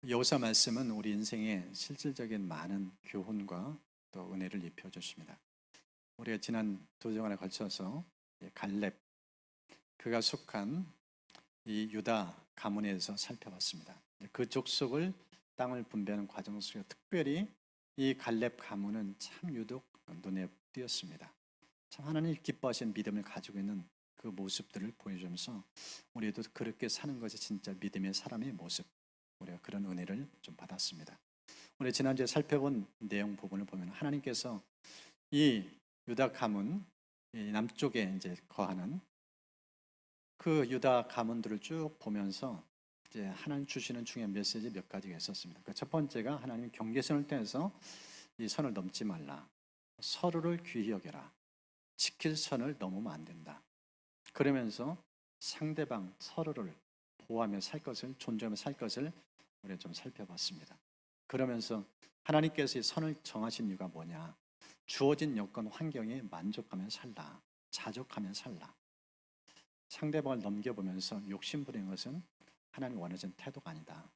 여호사 말씀은 우리 인생에 실질적인 많은 교훈과 또 은혜를 입혀 주십니다. 우리가 지난 두 주간에 걸쳐서 갈렙 그가 속한 이 유다 가문에서 살펴봤습니다. 그 족속을 땅을 분배하는 과정 속에 특별히 이 갈렙 가문은 참 유독 눈에 띄었습니다. 참 하나님 기뻐하시는 믿음을 가지고 있는 그 모습들을 보여주면서 우리도 그렇게 사는 것이 진짜 믿음의 사람의 모습, 우리가 그런 은혜를 좀 받았습니다. 우리 지난주에 살펴본 내용 부분을 보면 하나님께서 이 유다 가문, 이 남쪽에 이제 거하는 그 유다 가문들을 쭉 보면서 이제 하나님 주시는 중요한 메시지 몇 가지가 있었습니다. 그 첫 번째가 하나님 경계선을 떼서 이 선을 넘지 말라. 서로를 귀히 여겨라. 지킬 선을 넘으면 안 된다. 그러면서 상대방 서로를 보호하며 살 것을, 존중하며 살 것을 우리가 좀 살펴봤습니다. 그러면서 하나님께서 이 선을 정하신 이유가 뭐냐? 주어진 여건 환경에 만족하며 살라. 자족하며 살라. 상대방을 넘겨보면서 욕심부리는 것은 하나님 원하시는 태도가 아니다.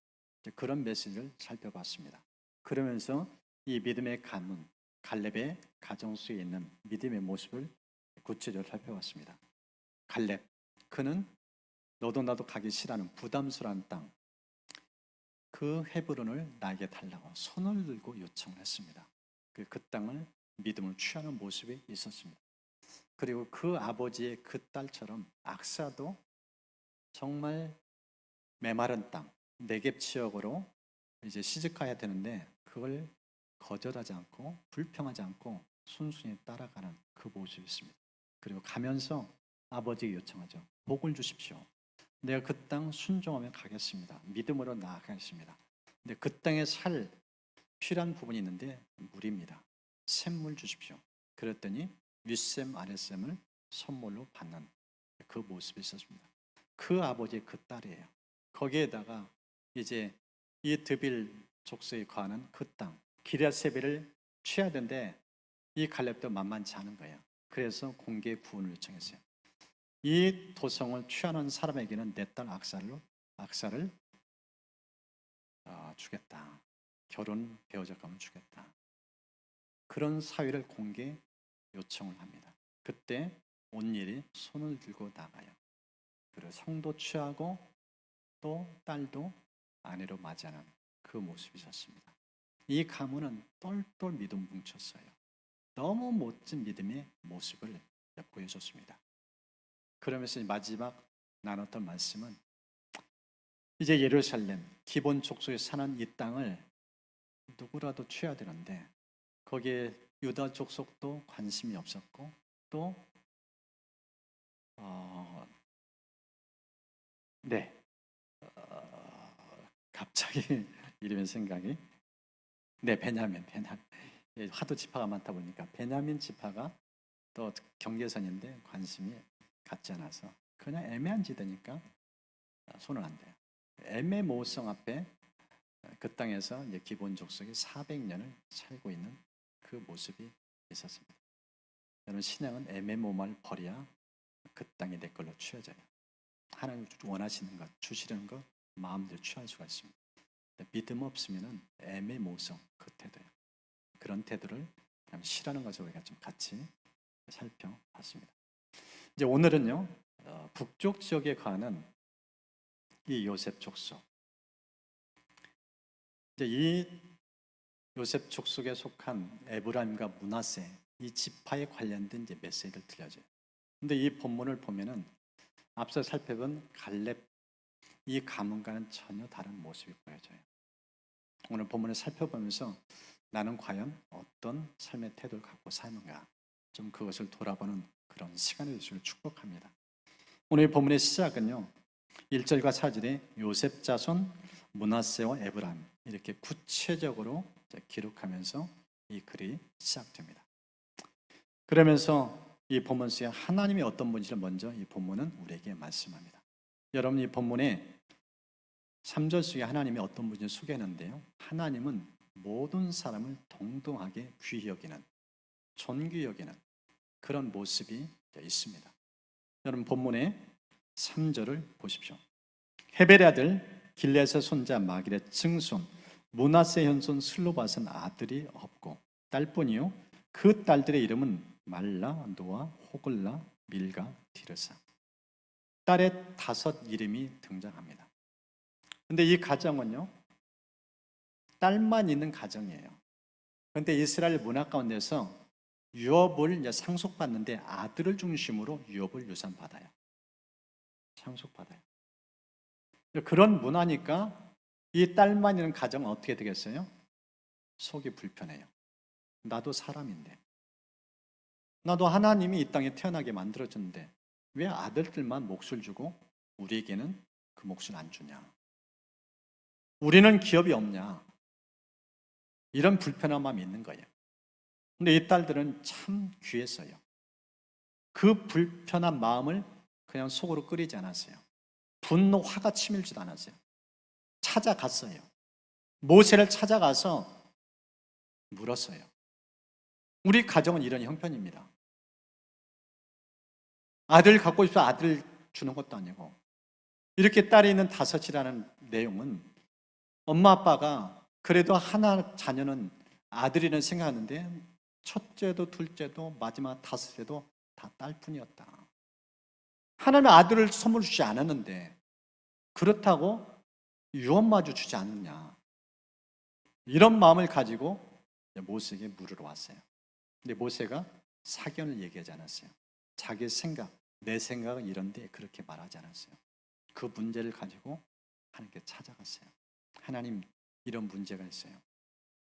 그런 메시지를 살펴봤습니다. 그러면서 이 믿음의 가문, 갈렙의 가정 속에 있는 믿음의 모습을 구체적으로 살펴봤습니다. 갈렙, 그는 너도 나도 가기 싫어하는 부담스러운 땅, 그 헤브론을 나에게 달라고 손을 들고 요청을 했습니다. 그 땅을 믿음을 취하는 모습이 있었습니다. 그리고 그 아버지의 그 딸처럼 악사도 정말 메마른 땅, 네겝 지역으로 이제 시집가야 되는데 그걸 거절하지 않고 불평하지 않고 순순히 따라가는 그 모습이 있습니다. 그리고 가면서 아버지에게 요청하죠. 복을 주십시오. 내가 그 땅 순종하며 가겠습니다. 믿음으로 나아가겠습니다. 근데 그 땅에 살 필요한 부분이 있는데 물입니다. 샘물 주십시오. 그랬더니 윗샘 아랫샘을 선물로 받는 그 모습이 있었습니다. 그 아버지의 그 딸이에요. 거기에다가 이제 이 드빌 족속에 거하는 그 땅 기럇세벨을 취해야 되는데 이 갈렙도 만만치 않은 거예요. 그래서 공개 구원을 요청했어요. 이 도성을 취하는 사람에게는 내 딸 악사를 주겠다. 결혼 배우자감을 주겠다. 그런 사위를 공개 요청을 합니다. 그때 온일이 손을 들고 나가요. 그리고 성도 취하고 또 딸도 아내로 맞이하는 그 모습이 있었습니다. 이 가문은 똘똘 믿음 뭉쳤어요. 너무 멋진 믿음의 모습을 보여줬습니다. 그러면서 마지막 나눴던 말씀은 이제 예루살렘 기본 족속에 사는 이 땅을 누구라도 취해야 되는데 거기에 유다 족속도 관심이 없었고 또 갑자기 이름의 생각이 베냐민 하도 지파가 많다 보니까 베냐민 지파가 또 경계선인데 관심이 갖지 않아서 그냥 애매한 지대니까 손을 안 대요. 애매모호성 앞에 그 땅에서 이제 기본 족속이 400년을 살고 있는 그 모습이 있었습니다. 여러분 신앙은 애매모호를 버려야 그 땅이 내 걸로 취해져요. 하나님 원하시는 것, 주시는 것 마음대로 취할 수가 있습니다. 믿음 없으면 애매모호성 그 태도예요. 그런 태도를 싫어하는 것을 우리가 좀 같이 살펴봤습니다. 이제 오늘은요 북쪽 지역에 가는 이 요셉 족속, 이제 이 요셉 족속에 속한 에브라임과 므낫세 이 지파에 관련된 이제 메시지를 들려줘요. 근데 이 본문을 보면은 앞서 살펴본 갈렙 이 가문과는 전혀 다른 모습이 보여져요. 오늘 본문을 살펴보면서 나는 과연 어떤 삶의 태도를 갖고 사는가 좀 그것을 돌아보는 그런 시간이 되시길 축복합니다. 오늘 본문의 시작은요 1절과 4절에 요셉 자손 므낫세와 에브라임 이렇게 구체적으로 기록하면서 이 글이 시작됩니다. 그러면서 이 본문 속에 하나님이 어떤 분인지를 먼저 이 본문은 우리에게 말씀합니다. 여러분 이 본문에 3절 속에 하나님이 어떤 분인지 소개하는데요. 하나님은 모든 사람을 동등하게 귀히 여기는, 존귀히 여기는 그런 모습이 있습니다. 여러분 본문의 3절을 보십시오. 헤벨의 아들 길레앗의 손자 마길의 증손 므낫세의 현손 슬로밧은 아들이 없고 딸뿐이요 그 딸들의 이름은 말라, 노아, 호글라, 밀가, 디르사. 딸의 5 이름이 등장합니다. 근데 이 가정은요 딸만 있는 가정이에요. 그런데 이스라엘 문화 가운데서 유업을 이제 상속받는데 아들을 중심으로 유업을 유산받아요. 상속받아요. 그런 문화니까 이 딸만 있는 가정은 어떻게 되겠어요? 속이 불편해요. 나도 사람인데, 나도 하나님이 이 땅에 태어나게 만들어줬는데 왜 아들들만 몫을 주고 우리에게는 그 몫을 안 주냐? 우리는 기업이 없냐? 이런 불편한 마음이 있는 거예요. 근데 이 딸들은 참 귀했어요. 그 불편한 마음을 그냥 속으로 끓이지 않았어요. 분노, 화가 치밀지도 않았어요. 찾아갔어요. 모세를 찾아가서 물었어요. 우리 가정은 이런 형편입니다. 아들 갖고 싶어 아들 주는 것도 아니고 이렇게 딸이 있는 5이라는 내용은 엄마 아빠가 그래도 하나 자녀는 아들이라는 생각하는데 첫째도 둘째도 마지막 5에도 다 딸뿐이었다. 하나님은 아들을 선물 주지 않았는데 그렇다고 유언마저 주지 않느냐. 이런 마음을 가지고 모세에게 물으러 왔어요. 근데 모세가 사견을 얘기하지 않았어요. 자기 생각, 내 생각은 이런데 그렇게 말하지 않았어요. 그 문제를 가지고 하나님께 찾아갔어요. 하나님, 이런 문제가 있어요.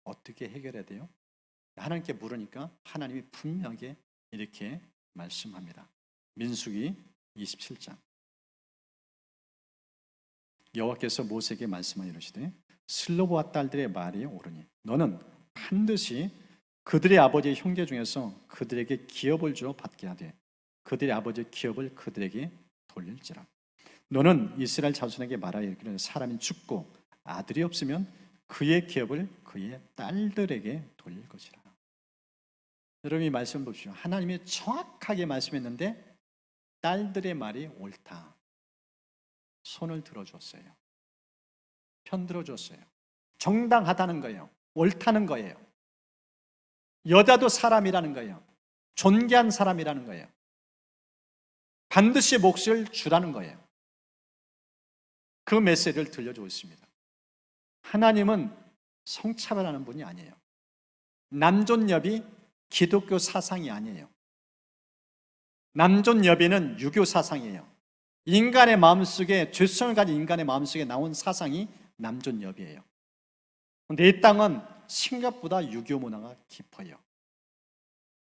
어떻게 해결해야 돼요? 하나님께 물으니까 하나님이 분명하게 이렇게 말씀합니다. 민수기 27장. 여호와께서 모세에게 말씀하여 이르시되 슬로보와 딸들의 말이 옳으니 너는 반드시 그들의 아버지의 형제 중에서 그들에게 기업을 주어 받게 하되 그들의 아버지의 기업을 그들에게 돌릴지라. 너는 이스라엘 자손에게 말하여 이르기를 사람이 죽고 아들이 없으면 그의 기업을 그의 딸들에게 돌릴 것이라. 여러분이 말씀 보십시오. 하나님이 정확하게 말씀했는데 딸들의 말이 옳다. 손을 들어줬어요. 편 들어줬어요. 정당하다는 거예요. 옳다는 거예요. 여자도 사람이라는 거예요. 존귀한 사람이라는 거예요. 반드시 몫을 주라는 거예요. 그 메시지를 들려주고 있습니다. 하나님은 성차별하는 분이 아니에요. 남존여비 기독교 사상이 아니에요. 남존여비는 유교 사상이에요. 인간의 마음속에, 죄성을 가진 인간의 마음속에 나온 사상이 남존여비예요. 그런데 이 땅은 생각보다 유교 문화가 깊어요.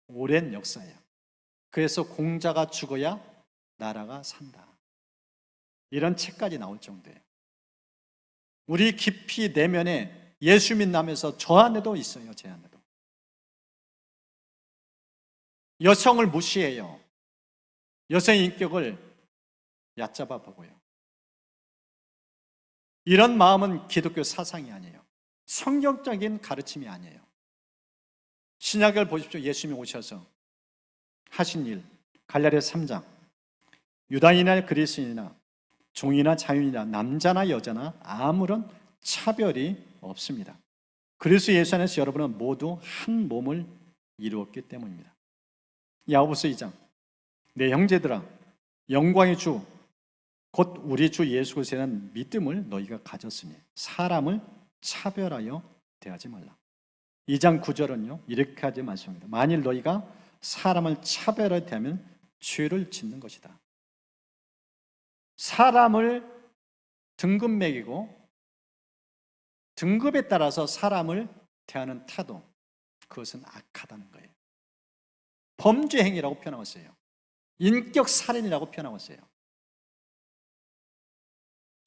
오랜 역사예요. 그래서 공자가 죽어야 나라가 산다. 이런 책까지 나올 정도예요. 우리 깊이 내면에 예수 믿나면서 저 안에도 있어요. 제 안에도. 여성을 무시해요. 여성의 인격을 얕잡아 보고요. 이런 마음은 기독교 사상이 아니에요. 성경적인 가르침이 아니에요. 신약을 보십시오. 예수님이 오셔서 하신 일, 갈라디아 3장. 유다인이나 그리스인이나 종이나 자유인이나 남자나 여자나 아무런 차별이 없습니다. 그리스도 예수 안에서 여러분은 모두 한 몸을 이루었기 때문입니다. 야고보서 2장. 내 형제들아, 영광의 주 곧 우리 주 예수 그리스도에 대한 믿음을 너희가 가졌으니 사람을 차별하여 대하지 말라. 2장 9절은요 이렇게까지 말씀합니다. 만일 너희가 사람을 차별하여 대하면 죄를 짓는 것이다. 사람을 등급 매기고 등급에 따라서 사람을 대하는 태도, 그것은 악하다는 거예요. 범죄 행위라고 표현하고 있어요. 인격 살인이라고 표현하고 있어요.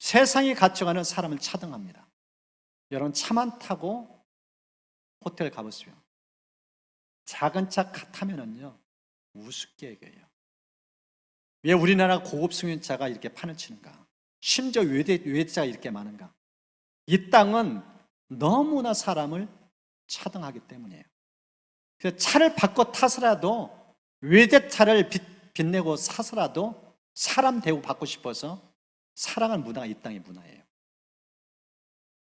세상이 갖춰가는 사람을 차등합니다. 여러분 차만 타고 호텔 가보세요. 작은 차 타면은요 우습게 여겨요. 왜 우리나라 고급 승용차가 이렇게 판을 치는가? 심지어 외제차가 이렇게 많은가? 이 땅은 너무나 사람을 차등하기 때문이에요. 그래서 차를 바꿔 타서라도 외제차를 빚내고 사서라도 사람 대우 받고 싶어서 살아가는 문화가 이 땅의 문화예요.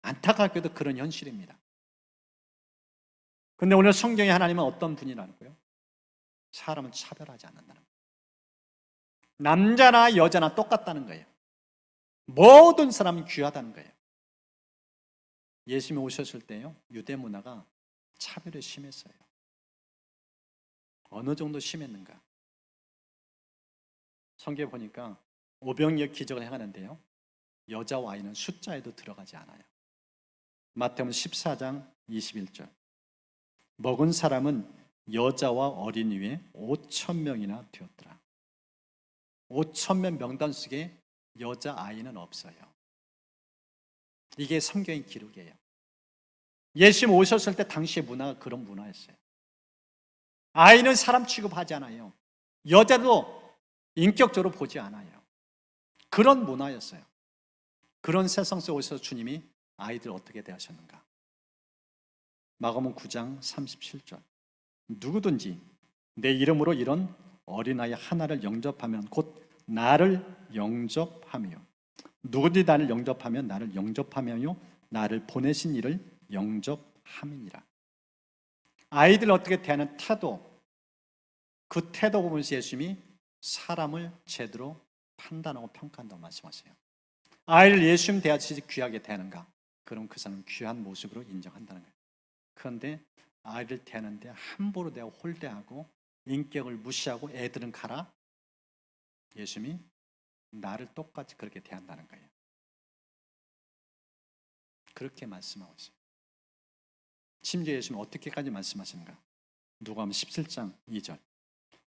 안타깝게도 그런 현실입니다. 근데 오늘 성경에 하나님은 어떤 분이라는 거예요? 사람은 차별하지 않는다는 거예요. 남자나 여자나 똑같다는 거예요. 모든 사람은 귀하다는 거예요. 예수님이 오셨을 때요, 유대 문화가 차별이 심했어요. 어느 정도 심했는가? 성경에 보니까 오병이어 기적을 행하는데요, 여자와 아이는 숫자에도 들어가지 않아요. 마태복음 14장 21절. 먹은 사람은 여자와 어린이 외에 5,000명이나 되었더라. 5,000명 명단 속에 여자 아이는 없어요. 이게 성경의 기록이에요. 예수님 오셨을 때 당시의 문화가 그런 문화였어요. 아이는 사람 취급하지 않아요. 여자도 인격적으로 보지 않아요. 그런 문화였어요. 그런 세상 속에 오셔서 주님이 아이들 어떻게 대하셨는가? 마가복음 9장 37절. 누구든지 내 이름으로 이런 어린아이 하나를 영접하면 곧 나를 영접하며, 누구든지 나를 영접하면 나를 영접하며요 나를 보내신 이를 영접함이니라. 아이들 어떻게 대하는 태도, 그 태도 보면서 예수님이 사람을 제대로 판단하고 평가한다고 말씀하세요. 아이를 예수님 대하듯이 귀하게 대하는가? 그럼 그 사람은 귀한 모습으로 인정한다는 거예요. 그런데 아이를 대하는데 함부로 대하고 홀대하고 인격을 무시하고 애들은 가라? 예수님이 나를 똑같이 그렇게 대한다는 거예요. 그렇게 말씀하고 있어요. 심지어 예수님은 어떻게까지 말씀하시는가? 누가복음 17장 2절.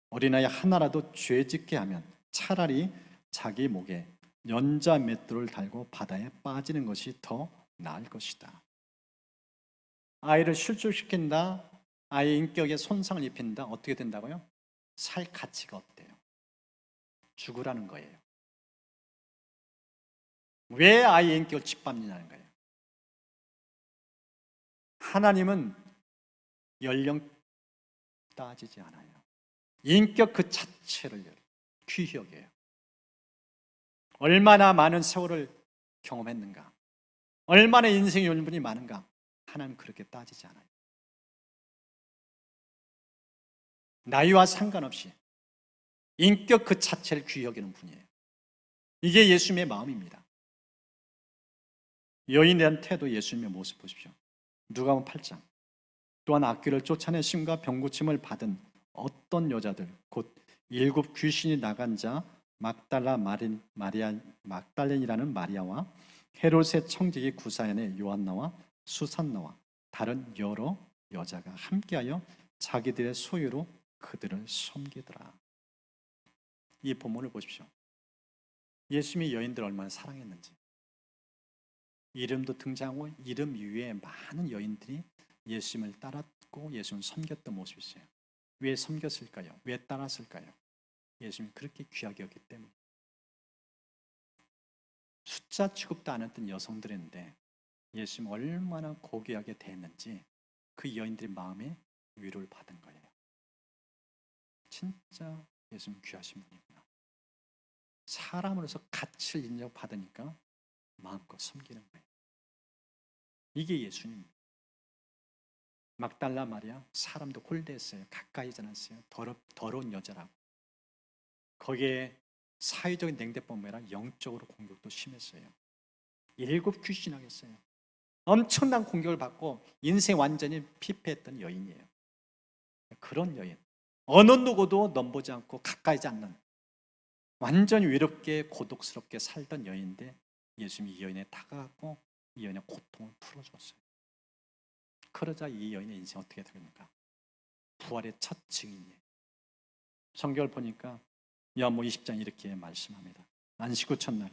어린아이 하나라도 죄짓게 하면 차라리 자기 목에 연자 맷돌을 달고 바다에 빠지는 것이 더 나을 것이다. 아이를 실족시킨다, 아이의 인격에 손상을 입힌다, 어떻게 된다고요? 살 가치가 없대요. 죽으라는 거예요. 왜 아이의 인격을 짓밟느냐는 거예요. 하나님은 연령 따지지 않아요. 인격 그 자체를 귀히 여겨요. 얼마나 많은 세월을 경험했는가, 얼마나 인생의 연분이 많은가, 하나님 그렇게 따지지 않아요. 나이와 상관없이 인격 그 자체를 귀히 여기는 분이에요. 이게 예수님의 마음입니다. 여인에 대한 태도, 예수님의 모습 보십시오. 누가복음 8장. 또한 악귀를 쫓아내심과 병고침을 받은 어떤 여자들, 곧 7 귀신이 나간 자 막달렌이라는 마리아와 헤롯의 청지기 구사연의 요한나와 수산나와 다른 여러 여자가 함께하여 자기들의 소유로 그들을 섬기더라. 이 본문을 보십시오. 예수님이 여인들을 얼마나 사랑했는지. 이름도 등장하고 이름 이외에 많은 여인들이 예수님을 따랐고 예수님을 섬겼던 모습이 있어요. 왜 섬겼을까요? 왜 따랐을까요? 예수님이 그렇게 귀하게 여겼기 때문에. 숫자 취급도 안 했던 여성들인데 예수님이 얼마나 고귀하게 대했는지 그 여인들의 마음에 위로를 받은 거예요. 진짜 예수님 귀하신 분이구나. 사람으로서 가치를 인정받으니까 마음껏 섬기는 거예요. 이게 예수님입니다. 막달라 마리아 사람도 홀대했어요. 가까이지 않았어요. 더러운 여자라고. 거기에 사회적인 냉대뿐만 아니라 영적으로 공격도 심했어요. 7 귀신하겠어요. 엄청난 공격을 받고 인생 완전히 피폐했던 여인이에요. 그런 여인, 어느 누구도 넘보지 않고 가까이지 않는 완전히 외롭게 고독스럽게 살던 여인인데 예수님이 이 여인에 다가갔고 이 여인의 고통을 풀어줬어요. 그러자 이 여인의 인생 어떻게 됩니까? 부활의 첫 증인이에요. 성경을 보니까 요한복음 20장 이렇게 말씀합니다. 안식 후 첫날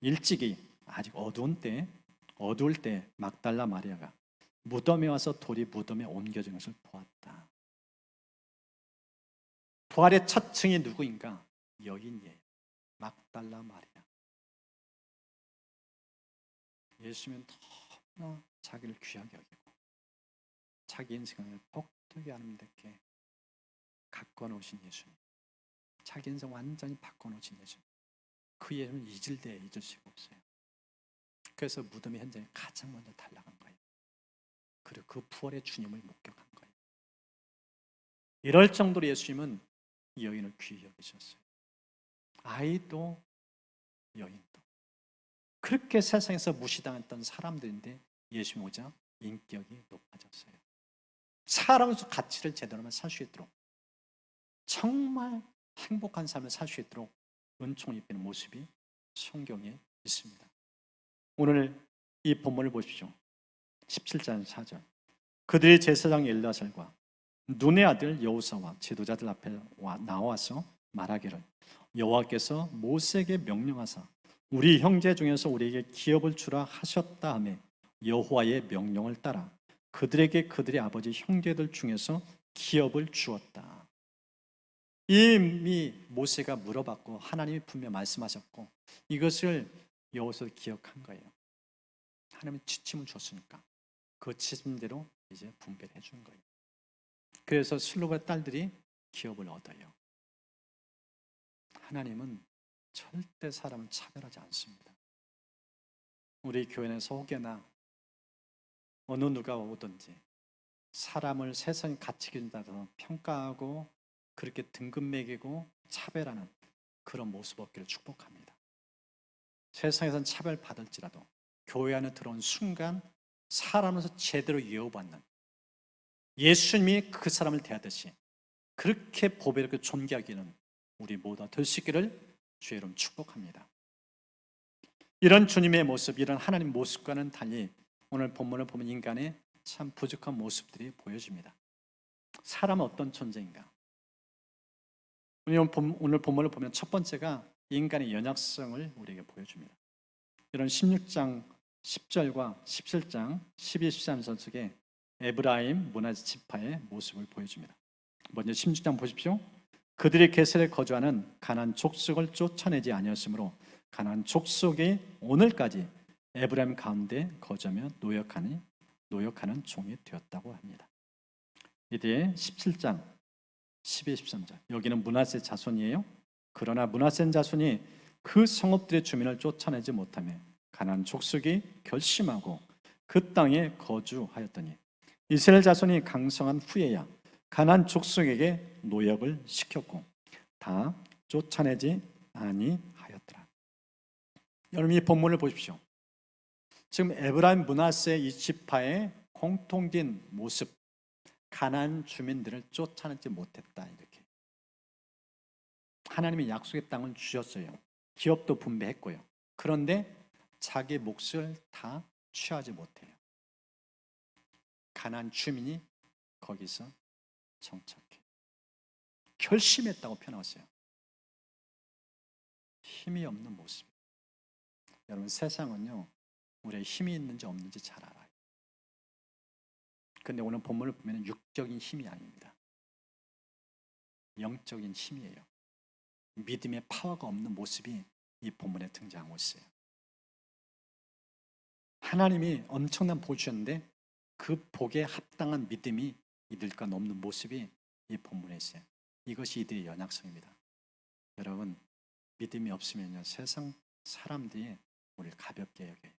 일찍이 아직 어두울 때 막달라 마리아가 무덤에 와서 돌이 무덤에 옮겨진 것을 보았다. 부활의 첫 증인 누구인가? 여인이에요. 막달라 마리아. 예수님은 너무나 자기를 귀하게 여기고 자기 인생을 복되게 하는 데께 가꿔놓으신 예수님. 자기 인생 완전히 바꿔놓으신 예수님. 그 예수님은 잊을 때 잊을 수가 없어요. 그래서 무덤의 현장에 가장 먼저 달려간 거예요. 그리고 그 부활의 주님을 목격한 거예요. 이럴 정도로 예수님은 이 여인을 귀히 여기셨어요. 아이도 여인도. 그렇게 세상에서 무시당했던 사람들인데 예수님 오자 인격이 높아졌어요. 사람으로서 가치를 제대로 살 수 있도록, 정말 행복한 삶을 살 수 있도록 은총을 입히는 모습이 성경에 있습니다. 오늘 이 본문을 보십시오. 17절 4절. 그들이 제사장 엘리야살과 눈의 아들 여호사와 지도자들 앞에 나와서 말하기를 여호와께서 모세에게 명령하사 우리 형제 중에서 우리에게 기업을 주라 하셨다 하며 여호와의 명령을 따라 그들에게 그들의 아버지 형제들 중에서 기업을 주었다. 이미 모세가 물어봤고 하나님이 분명 말씀하셨고 이것을 여호사도 기억한 거예요. 하나님이 지침을 줬으니까 그 지침대로 이제 분배를 해준 거예요. 그래서 슬로바의 딸들이 기업을 얻어요. 하나님은 절대 사람을 차별하지 않습니다. 우리 교회에서 혹여나 어느 누가 오든지 사람을 세상 가치 기준에 따라서 평가하고 그렇게 등급 매기고 차별하는 그런 모습 없기를 축복합니다. 세상에선 차별받을지라도 교회 안에 들어온 순간 사람으로서 제대로 예우받는, 예수님이 그 사람을 대하듯이 그렇게 보배롭게 존귀하기는 우리 모두가 될 수 있기를 주의 이름 축복합니다. 이런 주님의 모습, 이런 하나님 모습과는 달리 오늘 본문을 보면 인간의 참 부족한 모습들이 보여집니다. 사람은 어떤 존재인가? 오늘 본문을 보면 첫 번째가 인간의 연약성을 우리에게 보여줍니다. 이런 16장 10절과 17장 12, 13절 속에 에브라임 문화재 지파의 모습을 보여줍니다. 먼저 16장 보십시오. 그들이 게셀에 거주하는 가나안 족속을 쫓아내지 아니었으므로 가나안 족속이 오늘까지 에브라임 가운데 거주하며 노역하는 종이 되었다고 합니다. 이제 17장 12, 13절 여기는 므낫세 자손이에요. 그러나 므낫세 자손이 그 성읍들의 주민을 쫓아내지 못하며 가나안 족속이 결심하고 그 땅에 거주하였더니 이스라엘 자손이 강성한 후에야 가나안 족속에게 노역을 시켰고 다 쫓아내지 아니하였더라. 여러분 이 본문을 보십시오. 지금 에브라임 므낫세 이 지파의 공통된 모습, 가나안 주민들을 쫓아내지 못했다. 이렇게 하나님이 약속의 땅을 주셨어요. 기업도 분배했고요. 그런데 자기 몫을 다 취하지 못해요. 가나안 주민이 거기서 정착해 결심했다고 표현했어요. 힘이 없는 모습. 여러분 세상은요 우리의 힘이 있는지 없는지 잘 알아요. 근데 오늘 본문을 보면 육적인 힘이 아닙니다. 영적인 힘이에요. 믿음의 파워가 없는 모습이 이 본문에 등장하고 있어요. 하나님이 엄청난 복 주셨는데 그 복에 합당한 믿음이 이들과 없는 모습이 이 본문에 있어요. 이것이 이들의 연약성입니다. 여러분 믿음이 없으면요 세상 사람들이 우리를 가볍게 여겨요.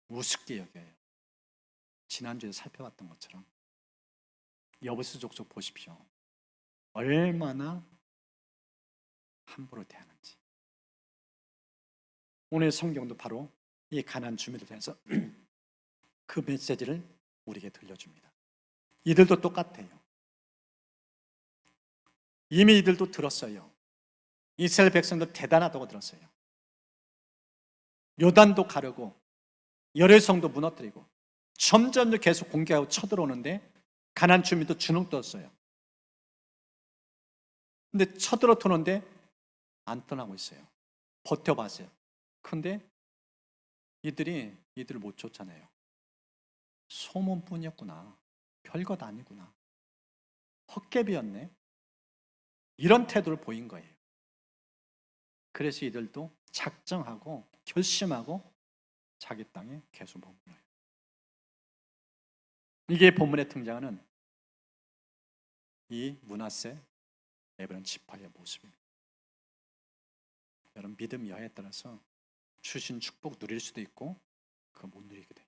우습게 여겨요. 지난주에 살펴봤던 것처럼 여부스 족속 보십시오. 얼마나 함부로 대하는지. 오늘 성경도 바로 이 가나안 주민들 대해서 그 메시지를 우리에게 들려줍니다. 이들도 똑같아요. 이미 이들도 들었어요. 이스라엘 백성도 대단하다고 들었어요. 요단도 가르고 여리고성도 무너뜨리고 점점 계속 공격하고 쳐들어오는데 가나안 주민도 주눅 떴어요. 근데 쳐들어 도는데 안 떠나고 있어요. 버텨봤어요. 근데 이들을 못 쫓아내요. 소문뿐이었구나. 별것 아니구나. 헛개비였네. 이런 태도를 보인 거예요. 그래서 이들도 작정하고 결심하고 자기 땅에 계속 머물러요. 이게 본문에 등장하는 이 므낫세 에브라임 지파의 모습입니다. 여러분 믿음 여하에 따라서 주신 축복 누릴 수도 있고 그거 못 누리게 돼요.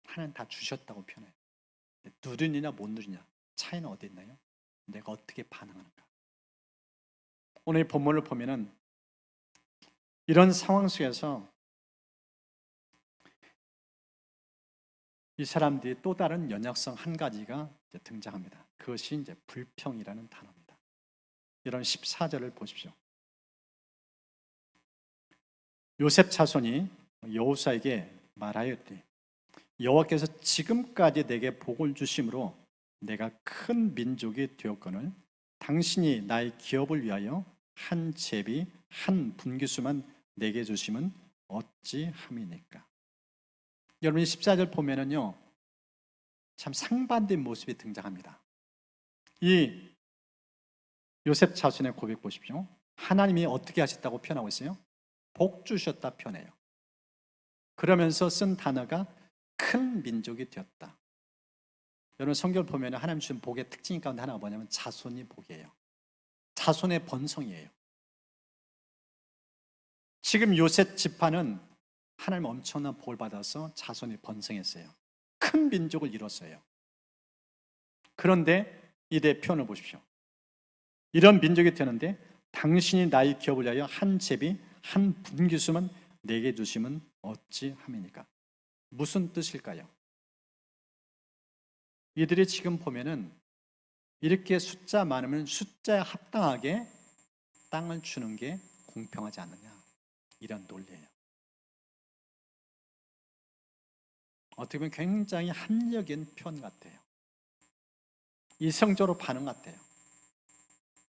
하나님 다 주셨다고 표현해요. 누리느냐 못 누리냐 차이는 어디 있나요? 내가 어떻게 반응하는가. 오늘 이 본문을 보면은 이런 상황 속에서 이 사람들이 또 다른 연약성 한 가지가 이제 등장합니다. 그것이 이제 불평이라는 단어입니다. 이런 14절을 보십시오. 요셉 자손이 여호수아에게 말하였되 여호와께서 지금까지 내게 복을 주심으로 내가 큰 민족이 되었거늘 당신이 나의 기업을 위하여 한 제비 한 분기수만 내게 주심은 어찌함이니까. 여러분 14절 보면은요 참 상반된 모습이 등장합니다. 이 요셉 자손의 고백 보십시오. 하나님이 어떻게 하셨다고 표현하고 있어요? 복 주셨다 표현해요. 그러면서 쓴 단어가 큰 민족이 되었다. 여러분 성경을 보면 하나님 주신 복의 특징 가운데 하나가 뭐냐면 자손이 복이에요. 자손의 번성이에요. 지금 요셉 지파는 하나님 엄청난 복을 받아서 자손이 번성했어요. 큰 민족을 이뤘어요. 그런데 이때 표현을 보십시오. 이런 민족이 되는데 당신이 나의 기업을 위하여 한 제비 한 분기수만 내게 주시면 어찌함이니까. 무슨 뜻일까요? 이들이 지금 보면은 이렇게 숫자 많으면 숫자에 합당하게 땅을 주는 게 공평하지 않느냐 이런 논리예요. 어떻게 보면 굉장히 합리적인 표현 같아요. 이성적으로 반응 같아요.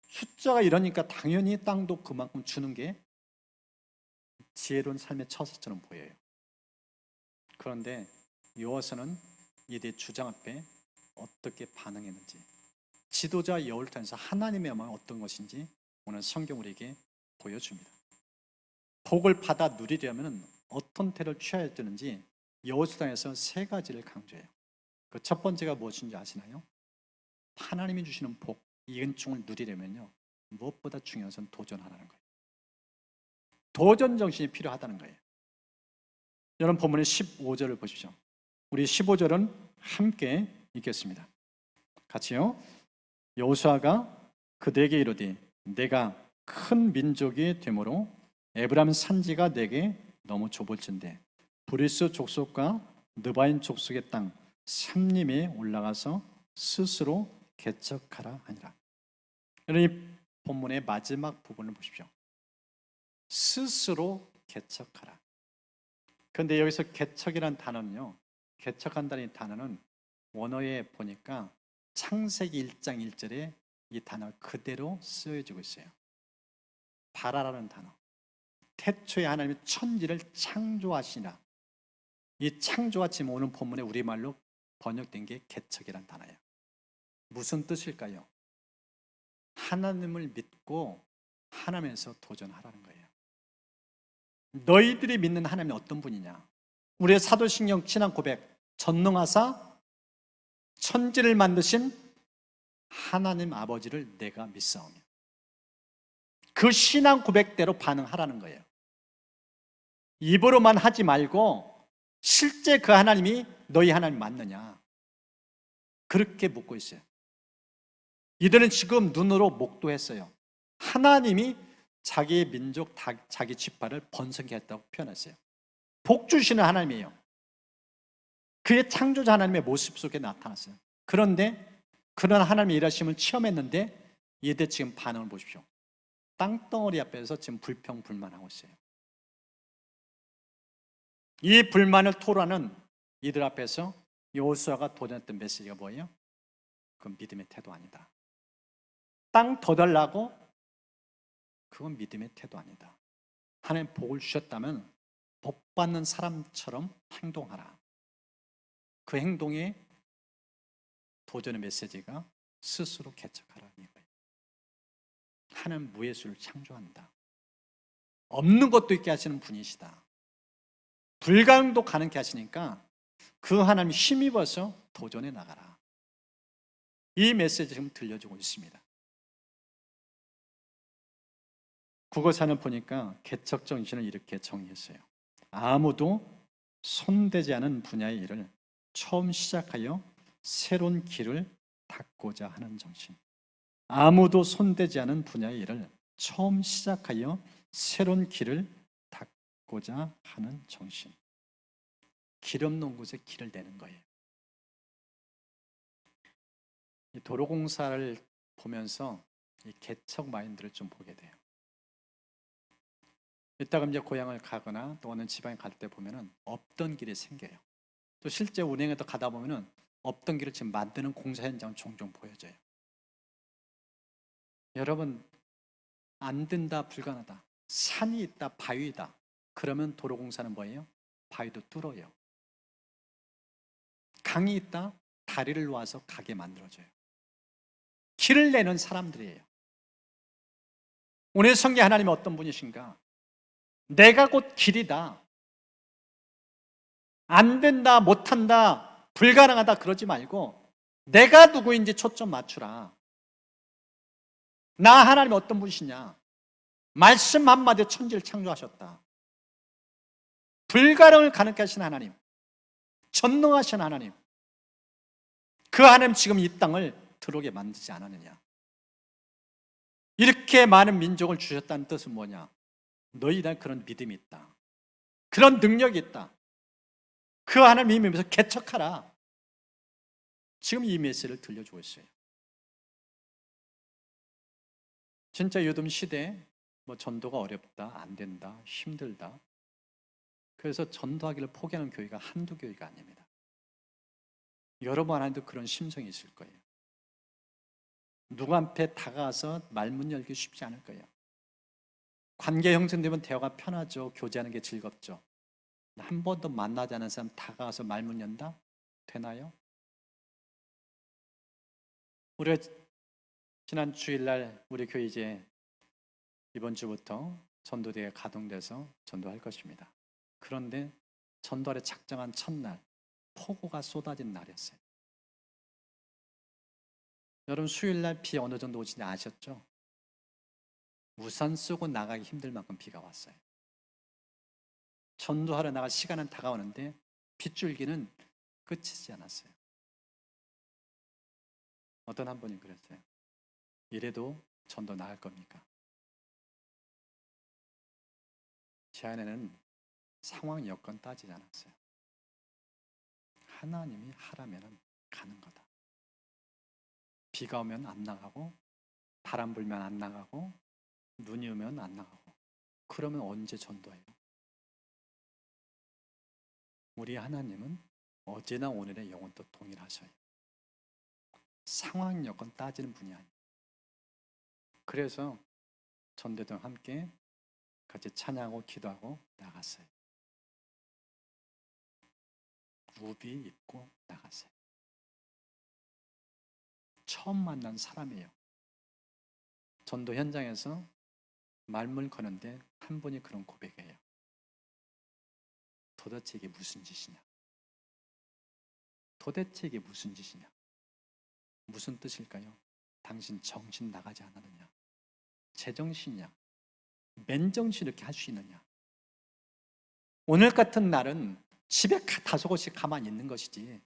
숫자가 이러니까 당연히 땅도 그만큼 주는 게 지혜로운 삶의 처사처럼 보여요. 그런데 여호와서는 이들의 주장 앞에 어떻게 반응했는지, 지도자 여호와에서 하나님의 마음은 어떤 것인지 오늘 성경 우리에게 보여줍니다. 복을 받아 누리려면 어떤 태도를 취해야 되는지 여호수아에서 세 가지를 강조해요. 그 첫 번째가 무엇인지 아시나요? 하나님이 주시는 복, 이 은총을 누리려면요 무엇보다 중요한 것은 도전하라는 거예요. 도전 정신이 필요하다는 거예요. 여러분 본문의 15절을 보십시오. 우리 15절은 함께 읽겠습니다. 같이요. 여호수아가 그들에게 이르되 내가 큰 민족이 되므로 에브라임 산지가 내게 너무 좁을진데 브리스 족속과 느바인 족속의 땅 삼림에 올라가서 스스로 개척하라 하니라. 여러분 이 본문의 마지막 부분을 보십시오. 스스로 개척하라. 그런데 여기서 개척이라는 단어는요, 개척한다는 단어는 원어에 보니까 창세기 1장 1절에 이 단어 그대로 쓰여지고 있어요. 바라라는 단어. 태초에 하나님이 천지를 창조하시나. 이 창조와 지금 오는 본문에 우리말로 번역된 게 개척이라는 단어예요. 무슨 뜻일까요? 하나님을 믿고 하나님에서 도전하라는 거예요. 너희들이 믿는 하나님이 어떤 분이냐? 우리의 사도신경 신앙 고백, 전능하사 천지를 만드신 하나님 아버지를 내가 믿사오며 그 신앙 고백대로 반응하라는 거예요. 입으로만 하지 말고 실제 그 하나님이 너희 하나님 맞느냐? 그렇게 묻고 있어요. 이들은 지금 눈으로 목도했어요. 하나님이 자기의 민족, 자기 지파를 번성케 했다고 표현했어요. 복 주시는 하나님이에요. 그의 창조자 하나님의 모습 속에 나타났어요. 그런데 그런 하나님의 일하심을 체험했는데 이들 지금 반응을 보십시오. 땅덩어리 앞에서 지금 불평불만하고 있어요. 이 불만을 토로하는 이들 앞에서 여호수아가 도전했던 메시지가 뭐예요? 그건 믿음의 태도 아니다. 땅 더 달라고? 그건 믿음의 태도 아니다. 하나님 복을 주셨다면 복 받는 사람처럼 행동하라. 그 행동에 도전의 메시지가 스스로 개척하라는 거예요. 하나님 무예수를 창조한다. 없는 것도 있게 하시는 분이시다. 불가능도 가능케 하시니까 그 하나님 힘입어서 도전해 나가라. 이 메시지 지금 들려주고 있습니다. 국어사는 보니까 개척 정신을 이렇게 정의했어요. 아무도 손대지 않은 분야의 일을 처음 시작하여 새로운 길을 닦고자 하는 정신. 아무도 손대지 않은 분야의 일을 처음 시작하여 새로운 길을 닦고자 하는 정신. 길 없는 곳에 길을 내는 거예요. 이 도로공사를 보면서 이 개척 마인드를 좀 보게 돼요. 이따가 이제 고향을 가거나 또 어느 지방에 갈 때 보면은 없던 길이 생겨요. 또 실제 운행에도 가다 보면은 없던 길을 지금 만드는 공사 현장은 종종 보여져요. 여러분, 안 된다, 불가능하다. 산이 있다, 바위다. 그러면 도로공사는 뭐예요? 바위도 뚫어요. 강이 있다, 다리를 놓아서 가게 만들어줘요. 길을 내는 사람들이에요. 오늘 성경 하나님은 어떤 분이신가? 내가 곧 길이다. 안 된다, 못한다, 불가능하다 그러지 말고 내가 누구인지 초점 맞추라. 나 하나님 어떤 분이시냐? 말씀 한마디에 천지를 창조하셨다. 불가능을 가능케 하신 하나님, 전능하신 하나님, 그 하나님 지금 이 땅을 들어오게 만들지 않았느냐? 이렇게 많은 민족을 주셨다는 뜻은 뭐냐? 너희들 그런 믿음이 있다, 그런 능력이 있다, 그 하나님 믿으면서 개척하라. 지금 이 메시지를 들려주고 있어요. 진짜 요즘 시대에 뭐 전도가 어렵다, 안 된다, 힘들다, 그래서 전도하기를 포기하는 교회가 한두 교회가 아닙니다. 여러분 안에도 그런 심정이 있을 거예요. 누구 앞에 다가가서 말문 열기 쉽지 않을 거예요. 관계 형성되면 대화가 편하죠. 교제하는 게 즐겁죠. 한 번도 만나지 않은 사람 다가가서 말문 연다? 되나요? 우리가 지난 주일날 우리 교회 이제 이번 주부터 전도대회가 가동돼서 전도할 것입니다. 그런데 전도하러 작정한 첫날 폭우가 쏟아진 날이었어요. 여러분, 수요일날 비 어느 정도 오는지 아셨죠? 우산 쓰고 나가기 힘들 만큼 비가 왔어요. 전도하러 나갈 시간은 다가오는데 빗줄기는 끝이지 않았어요. 어떤 한 분이 그랬어요. 이래도 전도 나갈 겁니까? 제 안에는 상황 여건 따지지 않았어요. 하나님이 하라면은 가는 거다. 비가 오면 안 나가고, 바람 불면 안 나가고, 눈이 오면 안 나가고, 그러면 언제 전도해요? 우리 하나님은 어제나 오늘의 영원도 동일하셔요. 상황 여건 따지는 분이 아니에요. 그래서 전도등 함께 같이 찬양하고 기도하고 나갔어요. 우비 입고 나갔어요. 처음 만난 사람이에요. 전도 현장에서 말문 거는데 한 분이 그런 고백이에요. 도대체 이게 무슨 짓이냐? 도대체 이게 무슨 짓이냐? 무슨 뜻일까요? 당신 정신 나가지 않았느냐? 제정신이냐? 맨정신 이렇게 할 수 있느냐? 오늘 같은 날은 집에 다소곳이 가만히 있는 것이지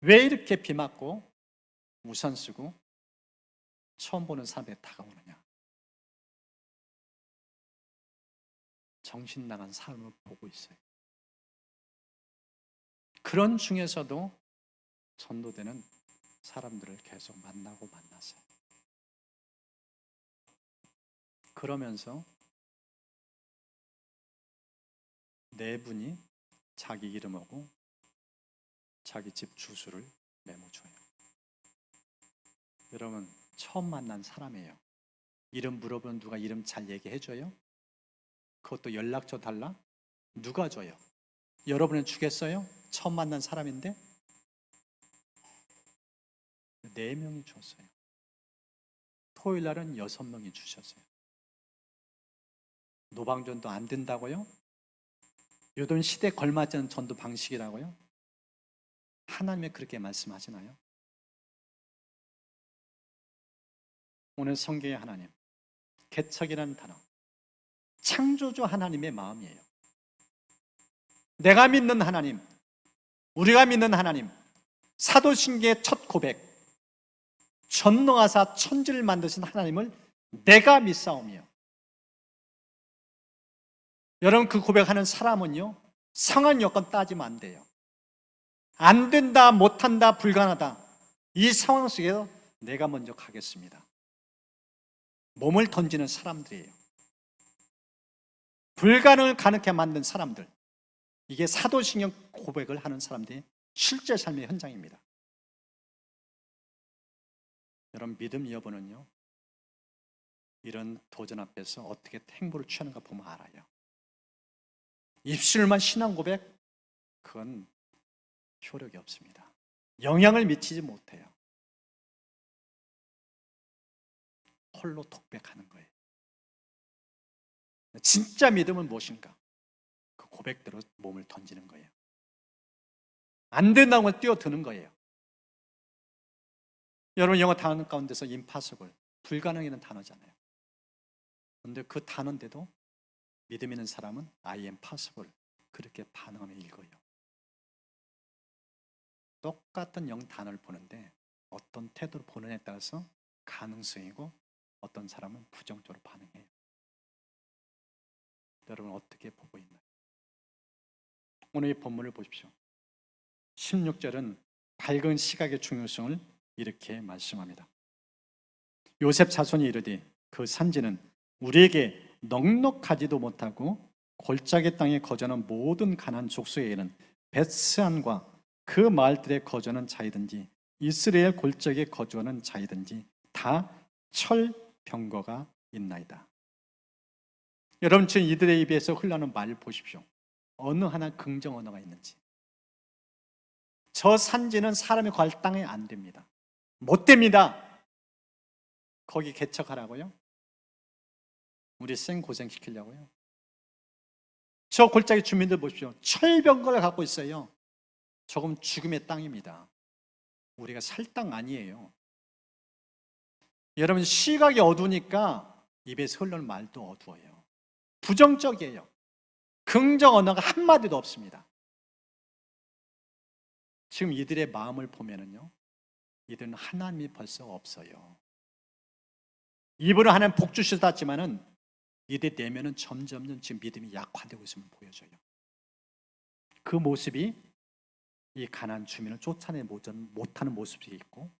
왜 이렇게 비 맞고 우산 쓰고 처음 보는 사람에게 다가오느냐? 정신 나간 삶을 보고 있어요. 그런 중에서도 전도되는 사람들을 계속 만나고 만났어요. 그러면서 네 분이 자기 이름하고 자기 집 주소를 메모줘요. 여러분, 처음 만난 사람이에요. 이름 물어보면 누가 이름 잘 얘기해줘요? 그것도 연락처 달라? 누가 줘요? 여러분은 주겠어요? 처음 만난 사람인데? 4명이 줬어요. 토요일 날은 6명이 주셨어요. 노방전도 안 된다고요? 요즘 시대에 걸맞지 않은 전도 방식이라고요? 하나님이 그렇게 말씀하시나요? 오늘 성경의 하나님, 개척이라는 단어, 창조주 하나님의 마음이에요. 내가 믿는 하나님, 우리가 믿는 하나님, 사도신경의 첫 고백, 전능하사 천지를 만드신 하나님을 내가 믿사오며. 여러분, 그 고백하는 사람은요, 상황 여건 따지면 안 돼요. 안 된다, 못한다, 불가능하다, 이 상황 속에서 내가 먼저 가겠습니다. 몸을 던지는 사람들이에요. 불가능을 가능하게 만든 사람들, 이게 사도신경 고백을 하는 사람들이 실제 삶의 현장입니다. 여러분, 믿음 여부는요, 이런 도전 앞에서 어떻게 행보를 취하는가 보면 알아요. 입술만 신앙 고백, 그건 효력이 없습니다. 영향을 미치지 못해요. 홀로 독백하는 거예요. 진짜 믿음은 무엇인가? 그 고백대로 몸을 던지는 거예요. 안 된다고 하면 뛰어드는 거예요. 여러분, 영어 단어 가운데서 impossible, 불가능이라는 단어잖아요. 그런데 그 단어인데도 믿음 있는 사람은 I am possible, 그렇게 반응하며 읽어요. 똑같은 영 단어를 보는데 어떤 태도로 보느냐에 따라서 가능성이고, 어떤 사람은 부정적으로 반응해요. 여러분, 어떻게 보고 있나요? 오늘 이 본문을 보십시오. 16절은 밝은 시각의 중요성을 이렇게 말씀합니다. 요셉 자손이 이르되 그 산지는 우리에게 넉넉하지도 못하고 골짜기 땅에 거주하는 모든 가나안 족속에게는 벳스안과 그 마을들에 거주하는 자이든지 이스라엘 골짜기에 거주하는 자이든지 다 철병거가 있나이다. 여러분, 지금 이들의 입에서 흘러나오는 말을 보십시오. 어느 하나 긍정 언어가 있는지. 저 산지는 사람이 갈 땅에 안 됩니다. 못 됩니다. 거기 개척하라고요? 우리 생 고생시키려고요? 저 골짜기 주민들 보십시오. 철병거를 갖고 있어요. 조금 죽음의 땅입니다. 우리가 살 땅 아니에요. 여러분, 시각이 어두우니까 입에서 흘러는 말도 어두워요. 부정적이에요. 긍정 언어가 한마디도 없습니다. 지금 이들의 마음을 보면은요, 이들은 하나님이 벌써 없어요. 입으로 하나님 복 주시다 했지만은 이들 내면은 점점 지금 믿음이 약화되고 있음을 보여줘요. 그 모습이 이 가나안 주민을 쫓아내지 못하는 모습이 있고,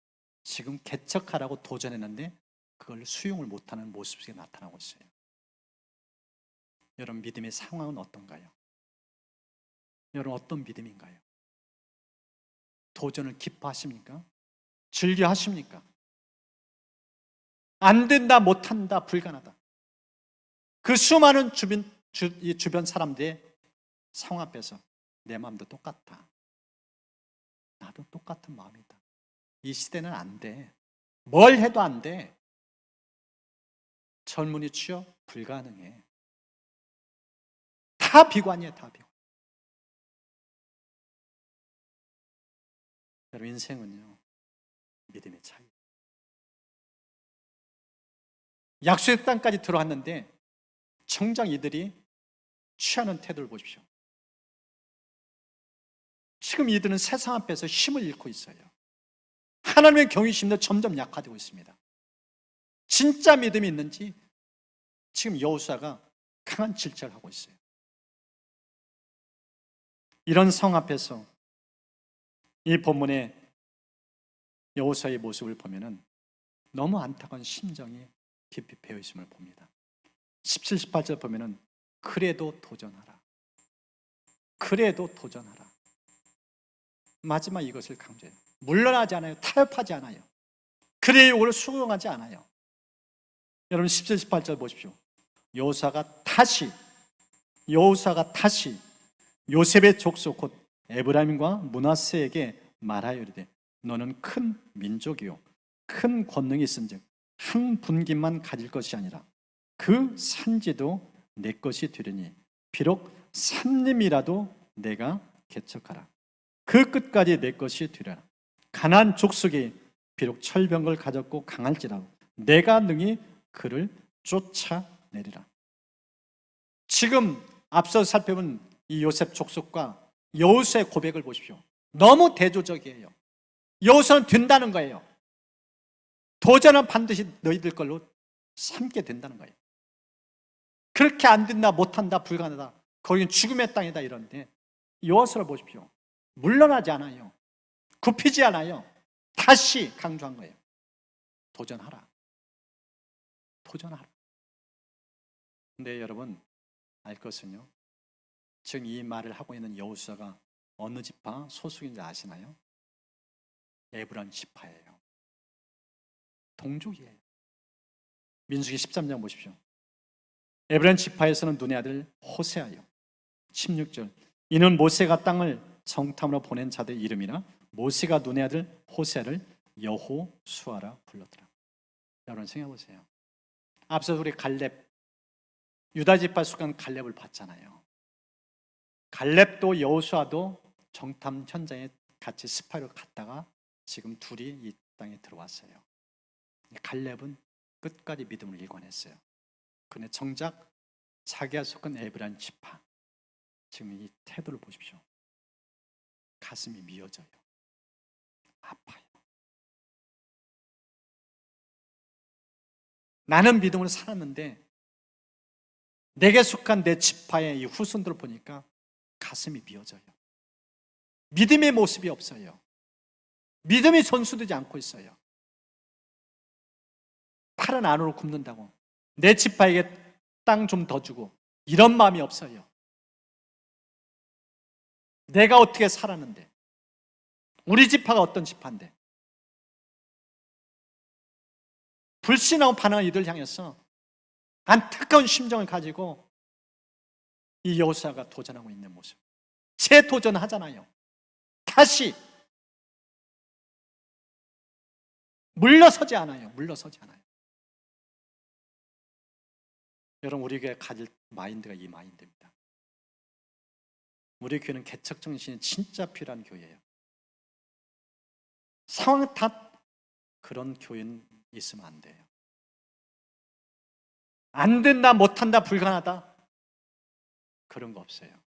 지금 개척하라고 도전했는데 그걸 수용을 못하는 모습이 나타나고 있어요. 여러분, 믿음의 상황은 어떤가요? 여러분, 어떤 믿음인가요? 도전을 기뻐하십니까? 즐겨하십니까? 안 된다, 못한다, 불가능하다, 그 수많은 주변 사람들의 상황 앞에서 내 마음도 똑같다, 나도 똑같은 마음이다, 이 시대는 안 돼, 뭘 해도 안 돼, 젊은이 취업 불가능해, 다 비관이에요. 다 비관. 여러분, 인생은요, 믿음의 차이. 약속의 땅까지 들어왔는데 정작 이들이 취하는 태도를 보십시오. 지금 이들은 세상 앞에서 힘을 잃고 있어요. 하나님의 경외심도 점점 약화되고 있습니다. 진짜 믿음이 있는지 지금 여호수아가 강한 질책을 하고 있어요. 이런 상황 앞에서 이 본문의 여호수아의 모습을 보면은 너무 안타까운 심정이 깊이 배어 있음을 봅니다. 17, 18절 보면은 그래도 도전하라. 그래도 도전하라. 마지막 이것을 강조해요. 물러나지 않아요. 타협하지 않아요. 그의 요구를 수용하지 않아요. 여러분, 17, 18절 보십시오. 여호수아가 다시 요셉의 족속 곧 에브라임과 므낫세에게 말하여 이르되 너는 큰 민족이요 큰 권능이 있은즉 한 분깃만 가질 것이 아니라 그 산지도 내 것이 되리니 비록 산림이라도 내가 개척하라. 그 끝까지 내 것이 되리라. 가나안 족속이 비록 철병을 가졌고 강할지라도 내가 능히 그를 쫓아내리라. 지금 앞서 살펴본 이 요셉 족속과 여호수아의 고백을 보십시오. 너무 대조적이에요. 여호수아는 된다는 거예요. 도전은 반드시 너희들 걸로 삼게 된다는 거예요. 그렇게 안 된다, 못한다, 불가능하다, 거기는 죽음의 땅이다 이런데 여호수아를 보십시오. 물러나지 않아요. 굽히지 않아요. 다시 강조한 거예요. 도전하라. 도전하라. 근데 여러분 알 것은요, 지금 이 말을 하고 있는 여호수아가 어느 지파 소속인지 아시나요? 에브라임 지파예요. 동족이에요. 민수기 13장 보십시오. 에브라임 지파에서는 눈의 아들 호세아요. 16절, 이는 모세가 땅을 정탐으로 보낸 자들의 이름이나 모세가 눈의 아들 호세아를 여호수아라 불렀더라. 여러분 생각해 보세요. 앞서 우리 갈렙, 유다 지파 속한 갈렙을 봤잖아요. 갈렙도 여호수아도 정탐 현장에 같이 스파이로 갔다가 지금 둘이 이 땅에 들어왔어요. 갈렙은 끝까지 믿음을 일관했어요. 그런데 정작 자기가 속한 에브라임 지파, 지금 이 태도를 보십시오. 가슴이 미어져요. 아파요. 나는 믿음으로 살았는데 내게 속한 내 지파의 이 후손들을 보니까 가슴이 미어져요. 믿음의 모습이 없어요. 믿음이 손수되지 않고 있어요. 팔은 안으로 굽는다고 내 지파에게 땅 좀 더 주고 이런 마음이 없어요. 내가 어떻게 살았는데, 우리 지파가 어떤 지파인데, 불신하고 반항한 이들 향해서 안타까운 심정을 가지고 이 여호수아가 도전하고 있는 모습. 재도전하잖아요. 다시 물러서지 않아요. 물러서지 않아요. 여러분, 우리 교회 가질 마인드가 이 마인드입니다. 우리 교회는 개척 정신이 진짜 필요한 교회예요. 상황 탓 그런 교회는 있으면 안 돼요. 안 된다, 못한다, 불가능하다 그런 거 없어요.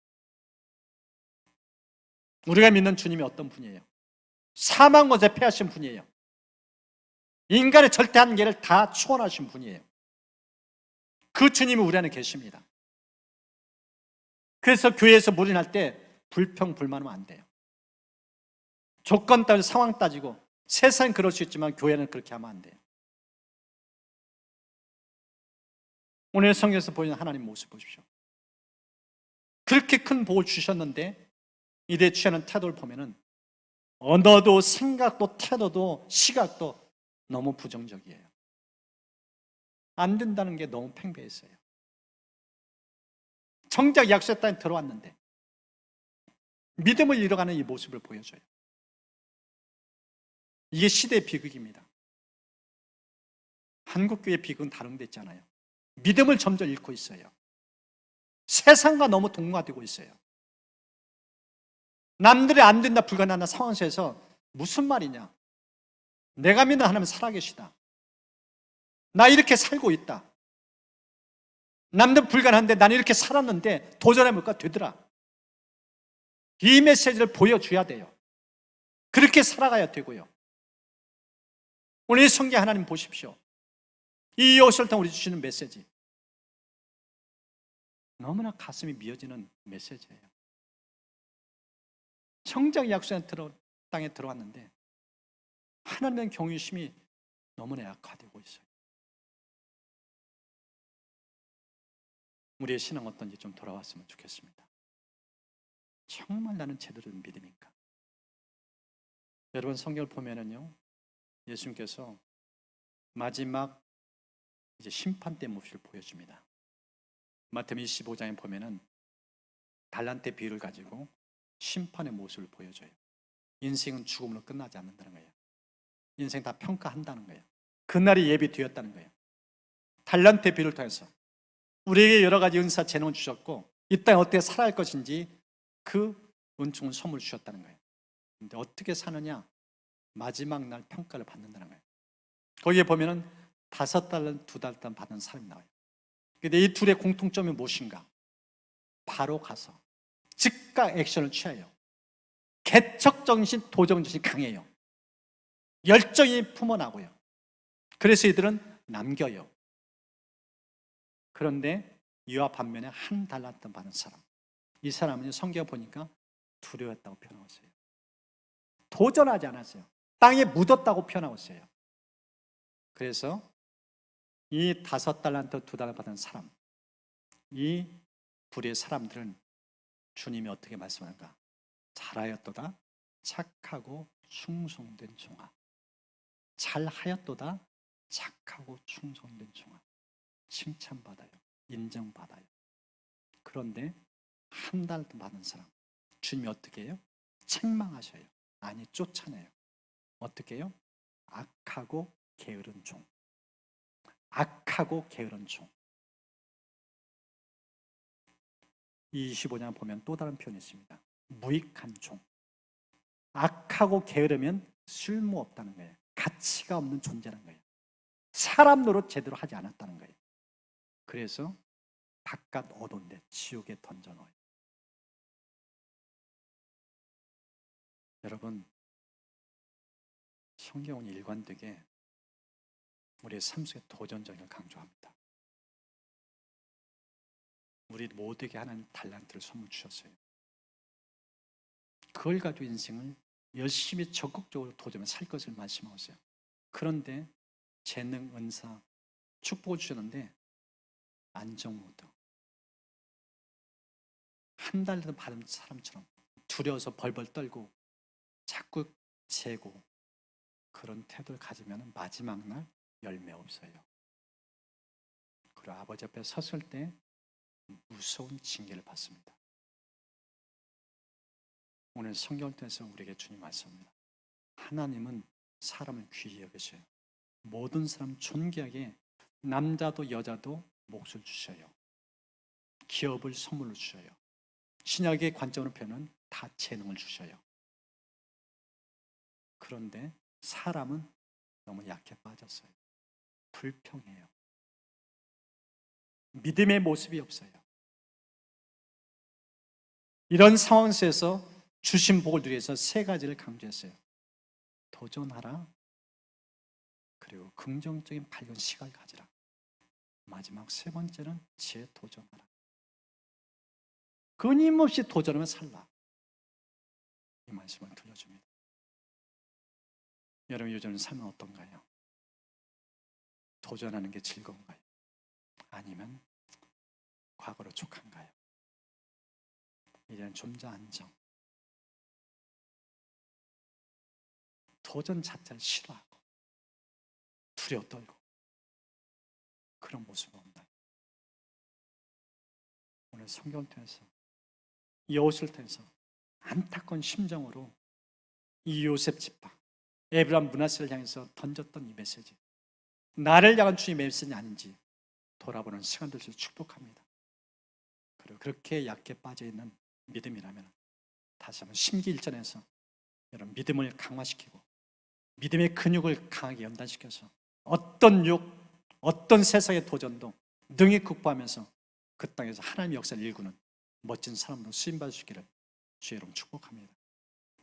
우리가 믿는 주님이 어떤 분이에요? 사망 것에 패하신 분이에요. 인간의 절대 한계를 다 초월하신 분이에요. 그 주님이 우리 안에 계십니다. 그래서 교회에서 무리할 때 불평, 불만하면 안 돼요. 조건 따지고 상황 따지고 세상은 그럴 수 있지만 교회는 그렇게 하면 안 돼요. 오늘 성경에서 보이는 하나님 모습 보십시오. 그렇게 큰 복을 주셨는데 이때 취하는 태도를 보면은 언어도 생각도 태도도 시각도 너무 부정적이에요. 안 된다는 게 너무 팽배했어요. 정작 약속의 땅에 들어왔는데 믿음을 잃어가는 이 모습을 보여줘요. 이게 시대의 비극입니다. 한국교회의 비극은 다른 데 있잖아요. 믿음을 점점 잃고 있어요. 세상과 너무 동화되고 있어요. 남들이 안 된다, 불가능하다 상황 속에서 무슨 말이냐? 내가 믿는 하나님은 살아계시다. 나 이렇게 살고 있다. 남들 불가능한데 나는 이렇게 살았는데 도전해볼까? 되더라. 이 메시지를 보여줘야 돼요. 그렇게 살아가야 되고요. 오늘 이 성경 하나님 보십시오. 이 여호수아를 통해 우리 주시는 메시지 너무나 가슴이 미어지는 메시지예요. 정작 약속의 땅에 들어왔는데 하나님의 경외심이 너무나 약화되고 있어요. 우리의 신앙 어떤지 좀 돌아왔으면 좋겠습니다. 정말 나는 제대로 된 믿음인가? 여러분 성경을 보면은요, 예수님께서 마지막 이제 심판 때 모습을 보여줍니다. 마태복음 25장에 보면은 달란트 비유를 가지고 심판의 모습을 보여줘요. 인생은 죽음으로 끝나지 않는다는 거예요. 인생 다 평가한다는 거예요. 그날이 예비되었다는 거예요. 달란트 비유를 통해서 우리에게 여러 가지 은사 재능을 주셨고 이 땅에 어떻게 살아야 할 것인지 그 은총을 선물 주셨다는 거예요. 근데 어떻게 사느냐? 마지막 날 평가를 받는다는 거예요. 거기에 보면은 5달러, 2달러 받은 사람이 나와요. 근데 이 둘의 공통점이 무엇인가? 바로 가서 즉각 액션을 취해요. 개척정신, 도전정신이 강해요. 열정이 품어나고요. 그래서 이들은 남겨요. 그런데 이와 반면에 1달란트 받은 사람, 이 사람은 성경 보니까 두려웠다고 표현하고 있어요. 도전하지 않았어요. 땅에 묻었다고 표현하고 있어요. 그래서 이 5달란트, 2달란트 받은 사람, 이 불의 사람들은 주님이 어떻게 말씀하는가? 잘하였도다 착하고 충성된 종아. 잘하였도다 착하고 충성된 종아. 칭찬받아요. 인정받아요. 그런데 1달란트 받은 사람, 주님이 어떻게 해요? 책망하셔요. 아니, 쫓아내요. 어떻게 해요? 악하고 게으른 종. 악하고 게으른 종. 25장 보면 또 다른 표현이 있습니다. 무익한 종. 악하고 게으르면 쓸모없다는 거예요. 가치가 없는 존재라는 거예요. 사람 노릇 제대로 하지 않았다는 거예요. 그래서 바깥 어두운데 지옥에 던져넣어요. 여러분, 성경은 일관되게 우리의 삶 속에 도전적을 강조합니다. 우리 모두에게 하나님 달란트를 선물 주셨어요. 그걸 가지고 인생을 열심히 적극적으로 도전하며 살 것을 말씀하고 있어요. 그런데 재능, 은사, 축복을 주셨는데 안정 모드. 1달도 받은 사람처럼 두려워서 벌벌 떨고 자꾸 재고 그런 태도를 가지면 마지막 날 열매 없어요. 그리고 아버지 앞에 섰을 때 무서운 징계를 받습니다. 오늘 성경을 통해서 우리에게 주님 말씀합니다. 하나님은 사람을 귀히 여기셔요. 모든 사람 존귀하게 남자도 여자도 몫을 주셔요. 기업을 선물로 주셔요. 신약의 관점으로 표현은 다 재능을 주셔요. 그런데 사람은 너무 약해 빠졌어요. 불평해요. 믿음의 모습이 없어요. 이런 상황 속에서 주신 복을 누리기 위해서 3가지를 강조했어요. 도전하라. 그리고 긍정적인 발견 시각을 가지라. 마지막 3번째는 재도전하라. 끊임없이 도전하며 살라. 이 말씀을 들려줍니다. 여러분, 요즘 삶은 어떤가요? 도전하는 게 즐거운가요? 아니면 과거로 족한가요? 이제는 좀 더 안정. 도전 자체를 싫어하고 두려워 떨고 그런 모습은 없나요? 오늘 성경을 통해서 여호수아를 통해서 안타까운 심정으로 이 요셉 지파 에브라임 므낫세를 향해서 던졌던 이 메시지, 나를 향한 주님의 메시지 아닌지 돌아보는 시간 될 수 축복합니다. 그리고 그렇게 약해 빠져있는 믿음이라면 다시 한번 심기일전에서 여러분 믿음을 강화시키고 믿음의 근육을 강하게 연단시켜서 어떤 육, 어떤 세상의 도전도 능히 극복하면서 그 땅에서 하나님의 역사를 일구는 멋진 사람으로 쓰임받으시기를 주의 이름 축복합니다.